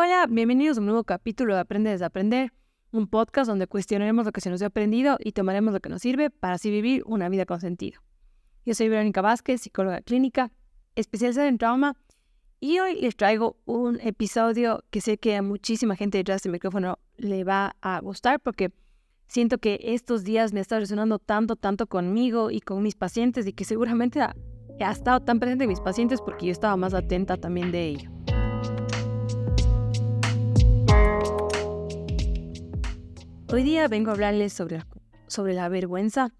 Hola, bienvenidos a un nuevo capítulo de Aprende a Desaprender, un podcast donde cuestionaremos lo que se nos ha aprendido y tomaremos lo que nos sirve para así vivir una vida con sentido. Yo soy Verónica Vázquez, psicóloga clínica, especializada en trauma, y hoy les traigo un episodio que sé que a muchísima gente detrás del micrófono le va a gustar porque siento que estos días me está resonando tanto conmigo y con mis pacientes y que seguramente ha estado tan presente en mis pacientes porque yo estaba más atenta también de ello. Hoy día vengo a hablarles sobre la vergüenza,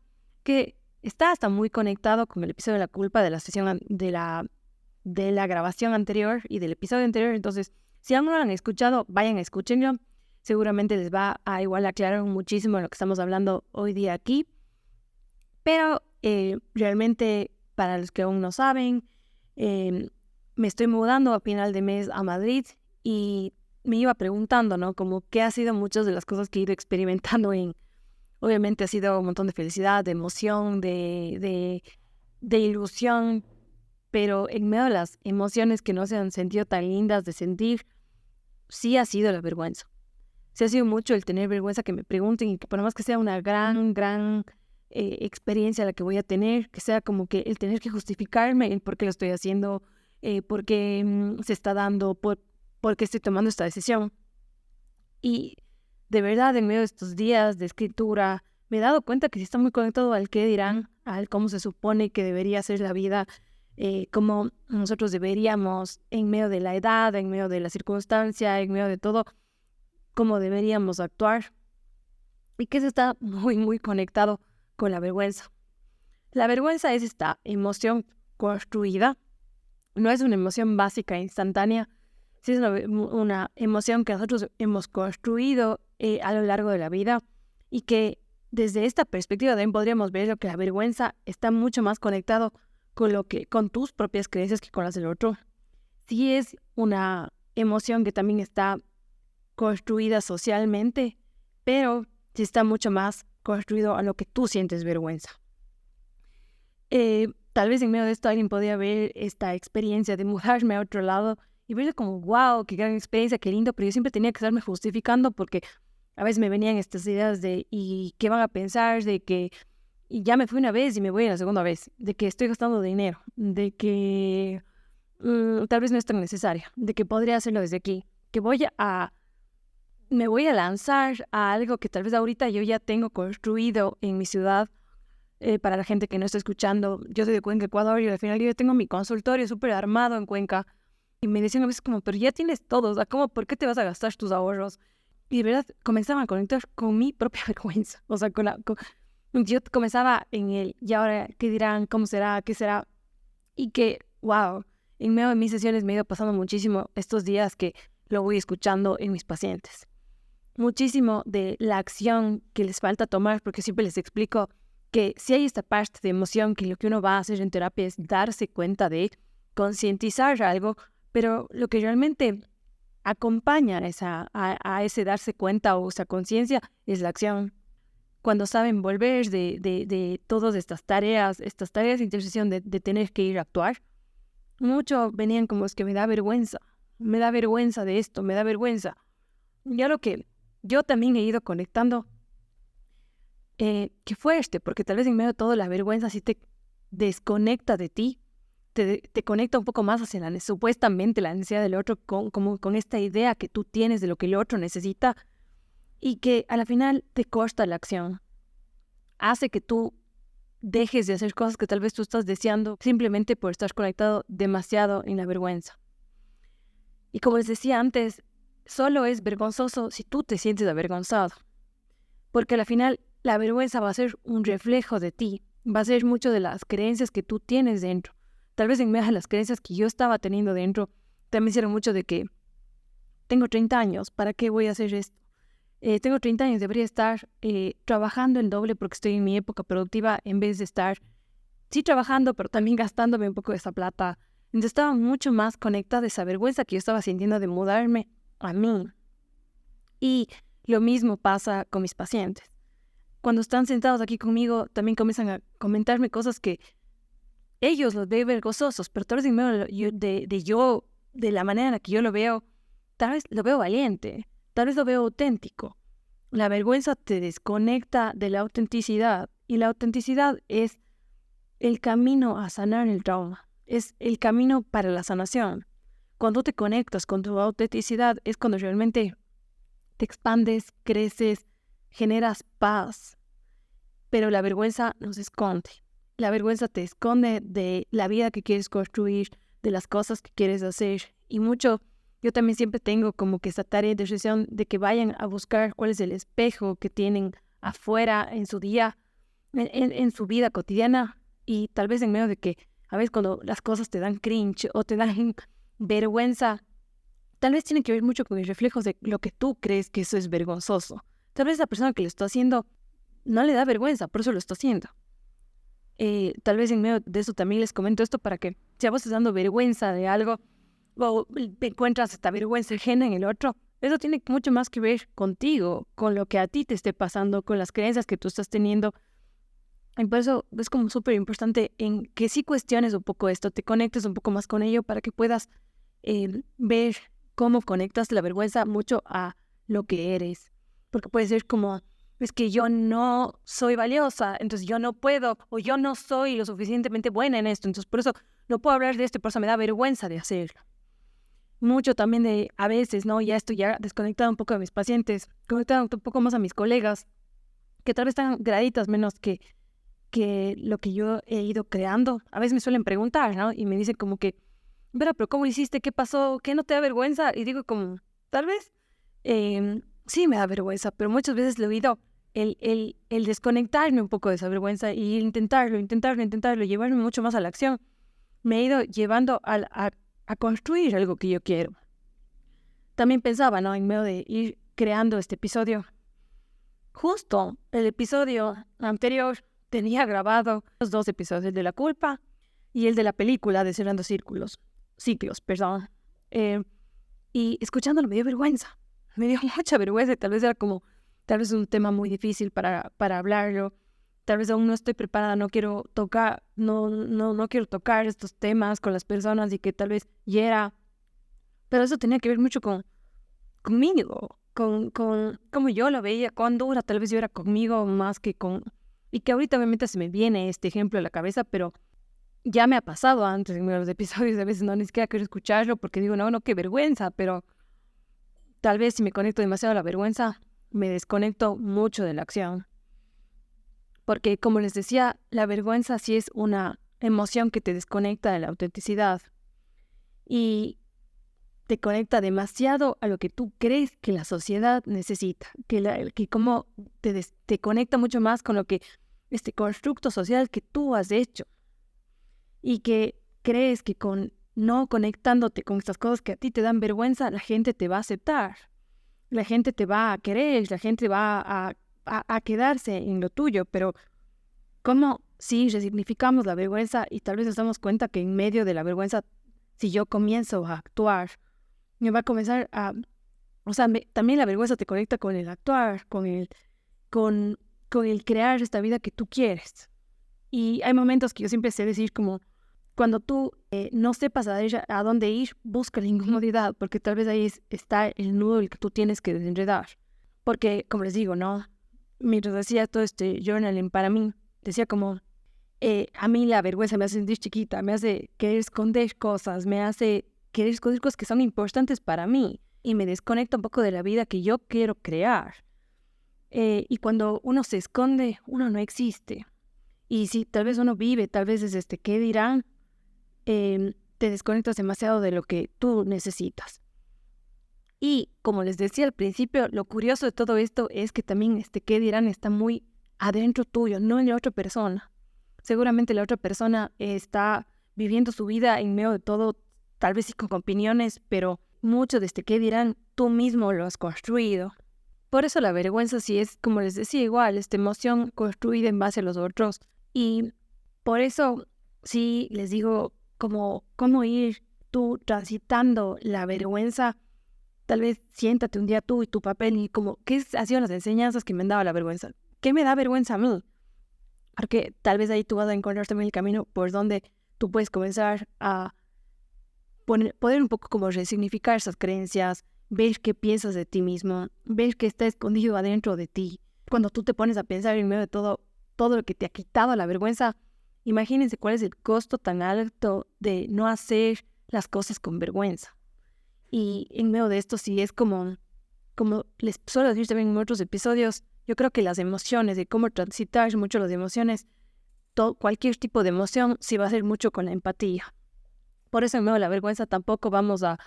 que está hasta muy conectado con el episodio de la culpa de la sesión de la grabación anterior y del episodio anterior. Entonces, si aún no lo han escuchado, vayan a escúchenlo. Seguramente les va a igual aclarar muchísimo lo que estamos hablando hoy día aquí. Pero realmente, para los que aún no saben, me estoy mudando a final de mes a Madrid y me iba preguntando, ¿no? Como qué ha sido muchas de las cosas que he ido experimentando obviamente ha sido un montón de felicidad, de emoción, de ilusión, pero en medio de las emociones que no se han sentido tan lindas de sentir, sí ha sido la vergüenza. Sí ha sido mucho el tener vergüenza que me pregunten y que por más que sea una gran experiencia la que voy a tener, que sea como que el tener que justificarme el por qué lo estoy haciendo, por qué se está dando, por qué estoy tomando esta decisión. Y de verdad, en medio de estos días de escritura, me he dado cuenta que sí está muy conectado al qué dirán, al cómo se supone que debería ser la vida, cómo nosotros deberíamos, en medio de la edad, en medio de la circunstancia, en medio de todo, cómo deberíamos actuar. Y que se está muy conectado con la vergüenza. La vergüenza es esta emoción construida, no es una emoción básica e instantánea, sí es una emoción que nosotros hemos construido a lo largo de la vida y que desde esta perspectiva también podríamos ver que la vergüenza está mucho más conectado con tus propias creencias que con las del otro. Sí es una emoción que también está construida socialmente, pero sí está mucho más construido a lo que tú sientes vergüenza. Tal vez en medio de esto alguien podría ver esta experiencia de mudarme a otro lado y verlo como, wow, qué gran experiencia, qué lindo, pero yo siempre tenía que estarme justificando porque a veces me venían estas ideas de, ¿y qué van a pensar? De que y ya me fui una vez y me voy a la segunda vez, de que estoy gastando dinero, de que tal vez no es tan necesaria, de que podría hacerlo desde aquí, que me voy a lanzar a algo que tal vez ahorita yo ya tengo construido en mi ciudad. Para la gente que no está escuchando, yo soy de Cuenca, Ecuador, y al final yo tengo mi consultorio súper armado en Cuenca. Y me decían a veces como, pero ya tienes todo, o sea, ¿cómo, por qué te vas a gastar tus ahorros? Y de verdad comenzaban a conectar con mi propia vergüenza. O sea, yo comenzaba en el, y ahora, ¿qué dirán? ¿Cómo será? ¿Qué será? Y que, wow, en medio de mis sesiones me he ido pasando muchísimo estos días que lo voy escuchando en mis pacientes. Muchísimo de la acción que les falta tomar, porque siempre les explico que si hay esta parte de emoción que lo que uno va a hacer en terapia es darse cuenta de concientizar algo, pero lo que realmente acompaña a ese darse cuenta o esa conciencia es la acción. Cuando saben volver de todas estas tareas de intercesión de tener que ir a actuar, mucho venían como es que me da vergüenza de esto, me da vergüenza. Ya lo que yo también he ido conectando, que fue porque tal vez en medio de todo la vergüenza sí te desconecta de ti, te conecta un poco más hacia supuestamente la necesidad del otro, con esta idea que tú tienes de lo que el otro necesita y que a la final te costa la acción. Hace que tú dejes de hacer cosas que tal vez tú estás deseando simplemente por estar conectado demasiado en la vergüenza. Y como les decía antes, solo es vergonzoso si tú te sientes avergonzado, porque al final la vergüenza va a ser un reflejo de ti, va a ser mucho de las creencias que tú tienes dentro. Tal vez en medio de las creencias que yo estaba teniendo dentro, también hicieron mucho de que tengo 30 años, ¿para qué voy a hacer esto? Tengo 30 años, debería estar trabajando el doble porque estoy en mi época productiva en vez de estar, sí trabajando, pero también gastándome un poco de esa plata. Entonces estaba mucho más conectada a esa vergüenza que yo estaba sintiendo de mudarme a mí. Y lo mismo pasa con mis pacientes. Cuando están sentados aquí conmigo, también comienzan a comentarme cosas que ellos los ven vergonzosos, pero tal vez en medio de la manera en la que yo lo veo, tal vez lo veo valiente, tal vez lo veo auténtico. La vergüenza te desconecta de la autenticidad y la autenticidad es el camino a sanar el trauma, es el camino para la sanación. Cuando te conectas con tu autenticidad es cuando realmente te expandes, creces, generas paz. Pero la vergüenza nos esconde. La vergüenza te esconde de la vida que quieres construir, de las cosas que quieres hacer. Y mucho, yo también siempre tengo como que esa tarea de reflexión de que vayan a buscar cuál es el espejo que tienen afuera en su día, en su vida cotidiana. Y tal vez en medio de que a veces cuando las cosas te dan cringe o te dan vergüenza, tal vez tiene que ver mucho con el reflejo de lo que tú crees que eso es vergonzoso. Tal vez la persona que lo está haciendo no le da vergüenza, por eso lo está haciendo. Tal vez en medio de eso también les comento esto para que si a vos estás dando vergüenza de algo o encuentras esta vergüenza ajena en el otro, eso tiene mucho más que ver contigo, con lo que a ti te esté pasando, con las creencias que tú estás teniendo. Y por eso es como súper importante en que sí cuestiones un poco esto, te conectes un poco más con ello para que puedas ver cómo conectas la vergüenza mucho a lo que eres. Porque puede ser como, es que yo no soy valiosa, entonces yo no puedo, o yo no soy lo suficientemente buena en esto, entonces por eso no puedo hablar de esto, por eso me da vergüenza de hacerlo. Mucho también de, a veces, ¿no? Ya estoy ya desconectada un poco de mis pacientes, conectada un poco más a mis colegas, que tal vez están graditas menos que lo que yo he ido creando. A veces me suelen preguntar, ¿no? Y me dicen como que, pero ¿cómo hiciste? ¿Qué pasó? ¿Qué no te da vergüenza? Y digo como, tal vez sí me da vergüenza, pero muchas veces le he oído el desconectarme un poco de esa vergüenza y intentarlo, llevarme mucho más a la acción. Me he ido llevando a construir algo que yo quiero. También pensaba, ¿no? En medio de ir creando este episodio. Justo el episodio anterior tenía grabado los 2 episodios, el de la culpa y el de la película de Cerrando Ciclos, perdón. Y escuchándolo me dio vergüenza. Me dio mucha vergüenza y tal vez era como, tal vez un tema muy difícil para hablarlo. Tal vez aún no estoy preparada, no quiero tocar estos temas con las personas y que tal vez hiera. Pero eso tenía que ver mucho conmigo, con cómo yo lo veía, cuán dura tal vez yo era conmigo más que con... Y que ahorita obviamente se me viene este ejemplo a la cabeza, pero ya me ha pasado antes en los episodios, a veces no ni siquiera quiero escucharlo porque digo, no, qué vergüenza, pero tal vez si me conecto demasiado a la vergüenza, me desconecto mucho de la acción. Porque como les decía, la vergüenza sí es una emoción que te desconecta de la autenticidad y te conecta demasiado a lo que tú crees que la sociedad necesita, que como te conecta mucho más con lo que este constructo social que tú has hecho y que crees que con no conectándote con estas cosas que a ti te dan vergüenza, la gente te va a aceptar, la gente te va a querer, la gente va a quedarse en lo tuyo, pero ¿cómo si resignificamos la vergüenza y tal vez nos damos cuenta que en medio de la vergüenza, si yo comienzo a actuar, me va a comenzar a... O sea, también la vergüenza te conecta con el actuar, con el crear esta vida que tú quieres. Y hay momentos que yo siempre sé decir como, cuando tú no sepas a dónde ir, busca la incomodidad, porque tal vez ahí está el nudo el que tú tienes que desenredar. Porque, como les digo, ¿no? Mientras hacía todo este journaling para mí, decía como, a mí la vergüenza me hace sentir chiquita, me hace querer esconder cosas, me hace querer esconder cosas que son importantes para mí y me desconecta un poco de la vida que yo quiero crear. Y cuando uno se esconde, uno no existe. Y si tal vez uno vive, tal vez es ¿qué dirán? Te desconectas demasiado de lo que tú necesitas. Y como les decía al principio, lo curioso de todo esto es que también ¿qué dirán? Está muy adentro tuyo, no en la otra persona. Seguramente la otra persona está viviendo su vida en medio de todo, tal vez sí con opiniones, pero mucho de ¿qué dirán? Tú mismo lo has construido. Por eso la vergüenza sí es, como les decía, igual, esta emoción construida en base a los otros. Y por eso sí les digo cómo ir tú transitando la vergüenza. Tal vez siéntate un día tú y tu papel y como, ¿qué han sido las enseñanzas que me han dado la vergüenza? ¿Qué me da vergüenza a mí? Porque tal vez ahí tú vas a encontrar también el camino por donde tú puedes comenzar a poder un poco como resignificar esas creencias, ver qué piensas de ti mismo, ver qué está escondido adentro de ti. Cuando tú te pones a pensar en medio de todo lo que te ha quitado la vergüenza, imagínense cuál es el costo tan alto de no hacer las cosas con vergüenza. Y en medio de esto sí es como les suelo decir también en otros episodios, yo creo que las emociones, de cómo transitar mucho las emociones, cualquier tipo de emoción, sí va a ser mucho con la empatía. Por eso en medio de la vergüenza tampoco vamos a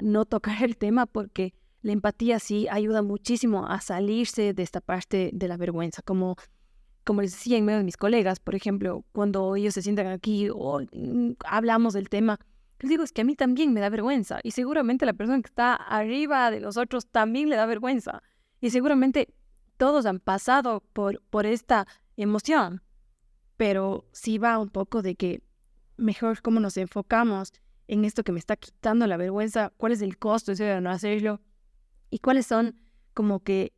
no tocar el tema, porque la empatía sí ayuda muchísimo a salirse de esta parte de la vergüenza. Como les decía en medio de mis colegas, por ejemplo, cuando ellos se sientan aquí o hablamos del tema, les digo, es que a mí también me da vergüenza y seguramente la persona que está arriba de los otros también le da vergüenza y seguramente todos han pasado por esta emoción, pero sí va un poco de que mejor cómo nos enfocamos en esto que me está quitando la vergüenza, cuál es el costo de no hacerlo y cuáles son como que,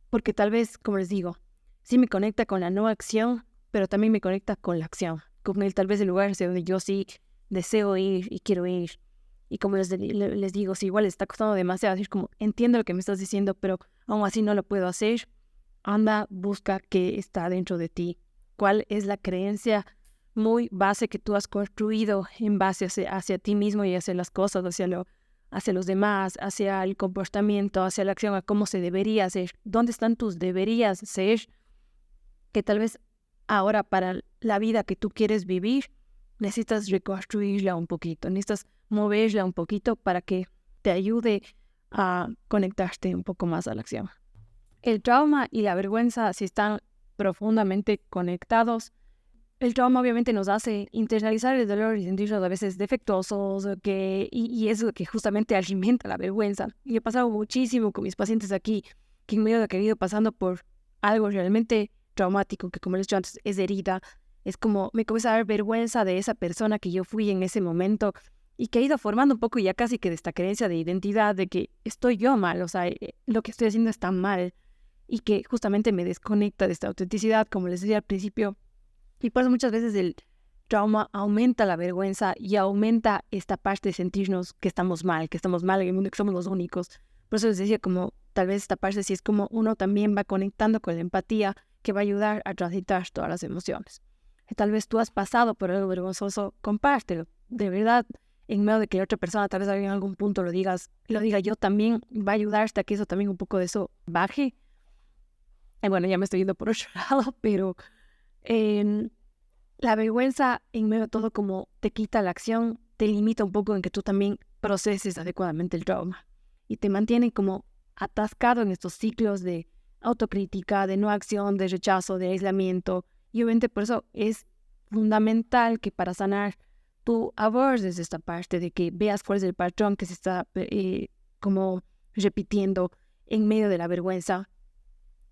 porque tal vez, como les digo, sí me conecta con la no acción, pero también me conecta con la acción, con tal vez el lugar hacia donde yo sí deseo ir y quiero ir. Y como les digo, si igual está costando demasiado, decir como, entiendo lo que me estás diciendo, pero aún así no lo puedo hacer, anda, busca qué está dentro de ti, cuál es la creencia muy base que tú has construido en base hacia ti mismo y hacia las cosas, hacia los demás, hacia el comportamiento, hacia la acción, a cómo se debería hacer, dónde están tus deberías ser, que tal vez ahora para la vida que tú quieres vivir, necesitas reconstruirla un poquito, necesitas moverla un poquito para que te ayude a conectarte un poco más a la acción. El trauma y la vergüenza, si están profundamente conectados, el trauma obviamente nos hace internalizar el dolor y sentirnos a veces defectuosos, y es lo que justamente alimenta la vergüenza. Y he pasado muchísimo con mis pacientes aquí, que en medio de que han ido pasando por algo realmente traumático, que como les he dicho antes, es herida, es como me comienza a dar vergüenza de esa persona que yo fui en ese momento y que ha ido formando un poco ya casi que de esta creencia de identidad, de que estoy yo mal, o sea, lo que estoy haciendo está mal y que justamente me desconecta de esta autenticidad, como les decía al principio. Y por eso muchas veces el trauma aumenta la vergüenza y aumenta esta parte de sentirnos que estamos mal en el mundo, que somos los únicos. Por eso les decía como tal vez esta parte sí es como uno también va conectando con la empatía que va a ayudar a transitar todas las emociones. Y tal vez tú has pasado por algo vergonzoso, compártelo. De verdad, en medio de que la otra persona tal vez en algún punto lo diga yo también, va a ayudarte a que eso también un poco de eso baje. Y bueno, ya me estoy yendo por otro lado, pero la vergüenza en medio de todo como te quita la acción, te limita un poco en que tú también proceses adecuadamente el trauma y te mantiene como atascado en estos ciclos de autocrítica, de no acción, de rechazo, de aislamiento. Y obviamente por eso es fundamental que para sanar tú abordes esta parte de que veas cuál es el patrón que se está como repitiendo en medio de la vergüenza,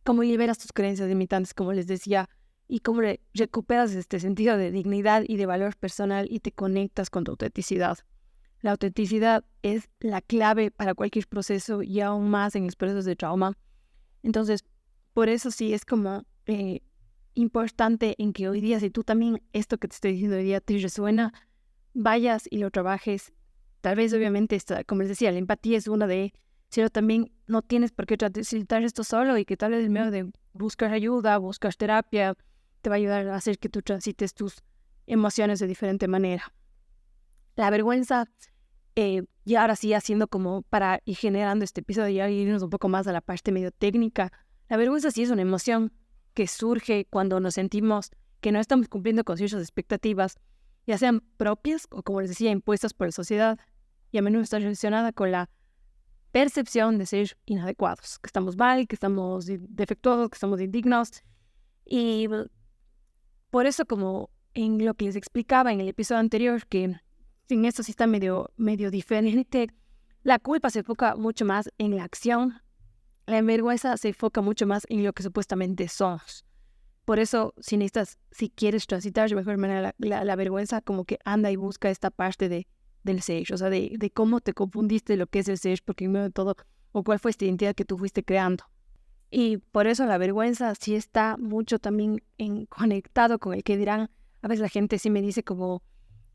cómo liberas tus creencias limitantes, como les decía, y cómo recuperas este sentido de dignidad y de valor personal y te conectas con tu autenticidad. La autenticidad es la clave para cualquier proceso y aún más en los procesos de trauma. Entonces, por eso sí es como importante en que hoy día, si tú también esto que te estoy diciendo hoy día te resuena, vayas y lo trabajes. Tal vez obviamente, como les decía, la empatía es una de, pero también no tienes por qué transitar esto solo y que tal vez en medio de buscar ayuda, buscar terapia, te va a ayudar a hacer que tú transites tus emociones de diferente manera. La vergüenza, y ahora sí haciendo como para ir generando este episodio y irnos un poco más a la parte medio técnica, la vergüenza sí es una emoción que surge cuando nos sentimos que no estamos cumpliendo con ciertas expectativas, ya sean propias o, como les decía, impuestas por la sociedad, y a menudo está relacionada con la percepción de ser inadecuados, que estamos mal, que estamos defectuosos, que estamos indignos. Y por eso, como en lo que les explicaba en el episodio anterior, que en esto sí está medio diferente, la culpa se enfoca mucho más en la acción, la vergüenza se enfoca mucho más en lo que supuestamente somos. Por eso, si quieres transitar de mejor manera la vergüenza, como que anda y busca esta parte del ser, o sea, de cómo te confundiste lo que es el ser, porque en medio de todo, o cuál fue esta identidad que tú fuiste creando. Y por eso la vergüenza sí está mucho también conectado con el que dirán. A veces la gente sí me dice como,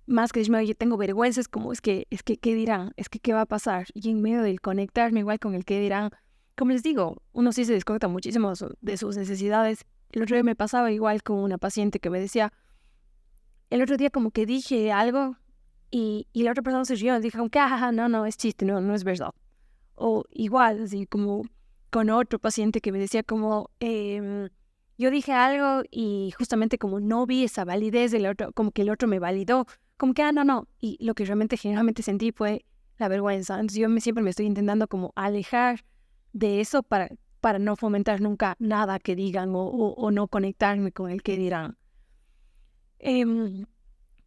más que decirme, oye, tengo vergüenza, es como, ¿qué dirán? ¿Qué va a pasar? Y en medio del conectarme igual con el qué dirán, como les digo, uno sí se desconecta muchísimo de sus necesidades. El otro día me pasaba igual con una paciente que me decía, el otro día como que dije algo y la otra persona se rió y dijo, como que, no, es chiste, no es verdad. O igual, así como con otro paciente que me decía como, yo dije algo y justamente como no vi esa validez del otro, como que el otro me validó, como que, no. Y lo que realmente generalmente sentí fue la vergüenza. Entonces yo siempre me estoy intentando como alejar de eso para no fomentar nunca nada que digan o no conectarme con el que dirán.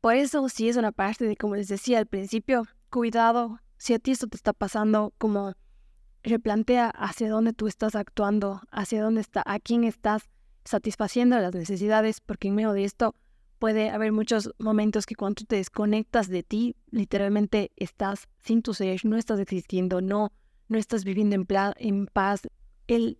Por eso sí es una parte de, como les decía al principio, cuidado, si a ti esto te está pasando, como replantea hacia dónde tú estás actuando, a quién estás satisfaciendo las necesidades, porque en medio de esto puede haber muchos momentos que cuando tú te desconectas de ti, literalmente estás sin tu ser, no estás existiendo, no estás viviendo en paz.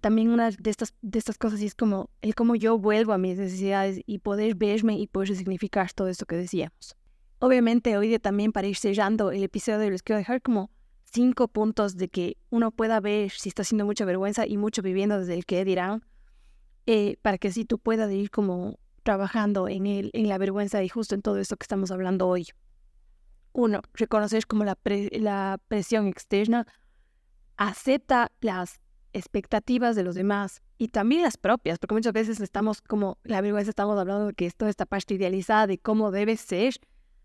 También una de estas cosas y es como el cómo yo vuelvo a mis necesidades y poder verme y poder resignificar todo esto que decíamos. Obviamente hoy también para ir cerrando el episodio les quiero dejar como 5 puntos de que uno pueda ver si está haciendo mucha vergüenza y mucho viviendo desde el qué dirán, para que así tú puedas ir como trabajando en la vergüenza y justo en todo esto que estamos hablando hoy. 1, reconocer como la presión externa, acepta las expectativas de los demás y también las propias, porque muchas veces estamos como, la vergüenza estamos hablando de que es toda esta parte idealizada de cómo debe ser,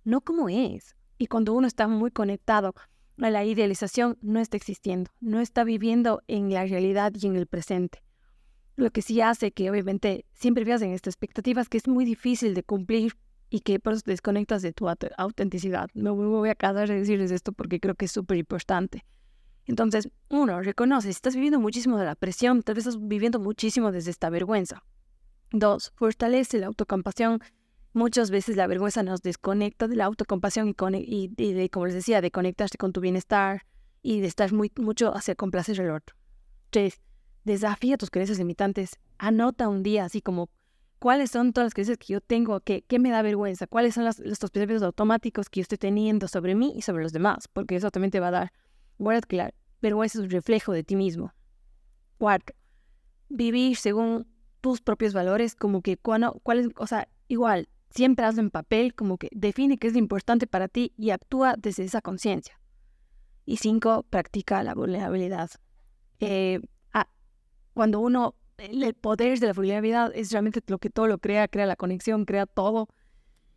no como es. Y cuando uno está muy conectado a la idealización, no está existiendo, no está viviendo en la realidad y en el presente. Lo que sí hace que obviamente siempre vivas en estas expectativas que es muy difícil de cumplir y que por eso te desconectas de tu autenticidad. Me voy a casar de decirles esto porque creo que es súper importante. Entonces, 1, reconoce, si estás viviendo muchísimo de la presión, tal vez estás viviendo muchísimo desde esta vergüenza. 2, fortalece la autocompasión. Muchas veces la vergüenza nos desconecta de la autocompasión y de, como les decía, de conectarse con tu bienestar y de estar mucho hacia complacer al otro. 3, desafía tus creencias limitantes. Anota un día así como cuáles son todas las creencias que yo tengo, qué me da vergüenza, cuáles son los pensamientos automáticos que yo estoy teniendo sobre mí y sobre los demás, porque eso también te va a dar. Guarda que la vergüenza es un reflejo de ti mismo. 4, vivir según tus propios valores, como que igual, siempre hazlo en papel, como que define qué es importante para ti y actúa desde esa conciencia. Y 5, practica la vulnerabilidad. Cuando el poder de la vulnerabilidad es realmente lo que todo lo crea la conexión, crea todo.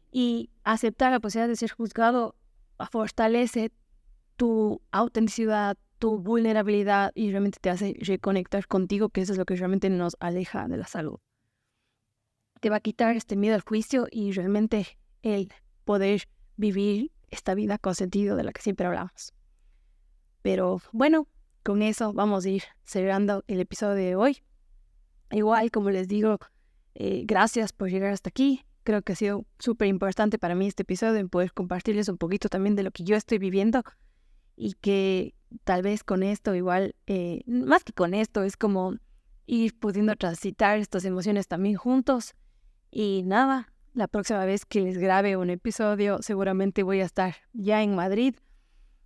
Y aceptar la posibilidad de ser juzgado fortalece tu autenticidad, tu vulnerabilidad y realmente te hace reconectar contigo, que eso es lo que realmente nos aleja de la salud. Te va a quitar este miedo al juicio y realmente el poder vivir esta vida con sentido de la que siempre hablamos. Pero bueno, con eso vamos a ir cerrando el episodio de hoy. Igual, como les digo, gracias por llegar hasta aquí. Creo que ha sido súper importante para mí este episodio en poder compartirles un poquito también de lo que yo estoy viviendo y que tal vez con esto igual, más que con esto, es como ir pudiendo transitar estas emociones también juntos. Y nada, la próxima vez que les grabe un episodio seguramente voy a estar ya en Madrid.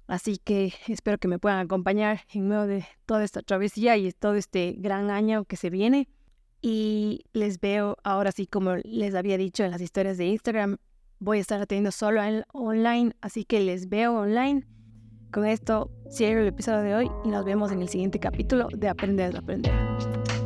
Así que espero que me puedan acompañar en medio de toda esta travesía y todo este gran año que se viene. Y les veo ahora sí, como les había dicho en las historias de Instagram, voy a estar atendiendo solo online, así que les veo online. Con esto cierro el episodio de hoy y nos vemos en el siguiente capítulo de Aprender a Aprender.